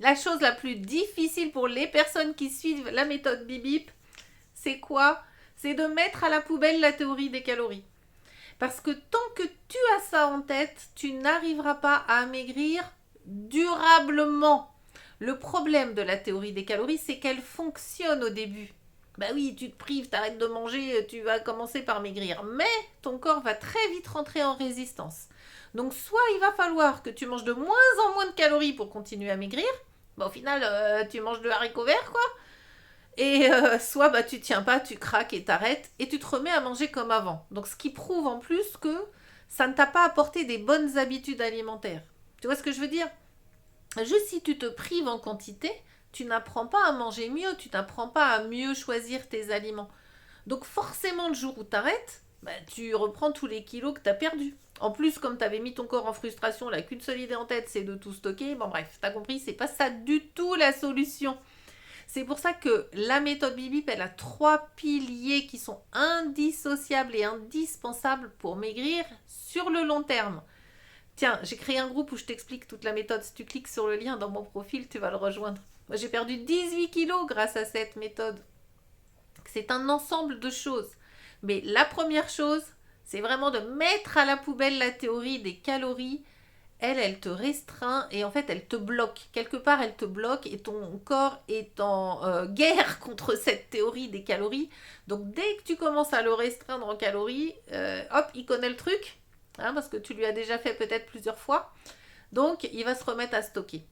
La chose la plus difficile pour les personnes qui suivent la méthode Bibip, c'est quoi? C'est de mettre à la poubelle la théorie des calories. Parce que tant que tu as ça en tête, tu n'arriveras pas à maigrir durablement. Le problème de la théorie des calories, c'est qu'elle fonctionne au début. Bah oui, tu te prives, t'arrêtes de manger, tu vas commencer par maigrir. Mais ton corps va très vite rentrer en résistance. Donc soit il va falloir que tu manges de moins en moins de calories pour continuer à maigrir. Bah, au final, tu manges de haricots verts, quoi. Et soit bah, tu tiens pas, tu craques et t'arrêtes et tu te remets à manger comme avant. Donc ce qui prouve en plus que ça ne t'a pas apporté des bonnes habitudes alimentaires. Tu vois ce que je veux dire? Juste si tu te prives en quantité, tu n'apprends pas à manger mieux, tu n'apprends pas à mieux choisir tes aliments. Donc forcément le jour où tu arrêtes, bah, tu reprends tous les kilos que tu as perdus. En plus, comme tu avais mis ton corps en frustration, là, qu'une seule idée en tête, c'est de tout stocker. Bon bref, t'as compris, c'est pas ça du tout la solution. C'est pour ça que la méthode Bibip, elle a 3 piliers qui sont indissociables et indispensables pour maigrir sur le long terme. Tiens, j'ai créé un groupe où je t'explique toute la méthode. Si tu cliques sur le lien dans mon profil, tu vas le rejoindre. Moi, j'ai perdu 18 kilos grâce à cette méthode. C'est un ensemble de choses. Mais la première chose, c'est vraiment de mettre à la poubelle la théorie des calories. Elle te restreint et en fait, elle te bloque. Quelque part, elle te bloque et ton corps est en guerre contre cette théorie des calories. Donc, dès que tu commences à le restreindre en calories, hop, il connaît le truc, hein, parce que tu lui as déjà fait peut-être plusieurs fois. Donc, il va se remettre à stocker.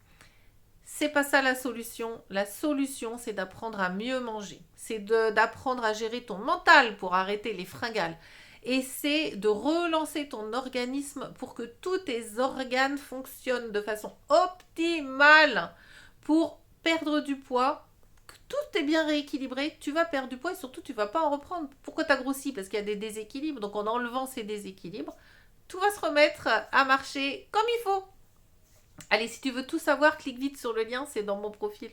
C'est pas ça la solution. La solution, c'est d'apprendre à mieux manger. C'est d'apprendre à gérer ton mental pour arrêter les fringales. Et c'est de relancer ton organisme pour que tous tes organes fonctionnent de façon optimale pour perdre du poids. Tout est bien rééquilibré, tu vas perdre du poids et surtout tu vas pas en reprendre. Pourquoi tu as grossi? Parce qu'il y a des déséquilibres. Donc en enlevant ces déséquilibres, tout va se remettre à marcher comme il faut. Allez, si tu veux tout savoir, clique vite sur le lien, c'est dans mon profil.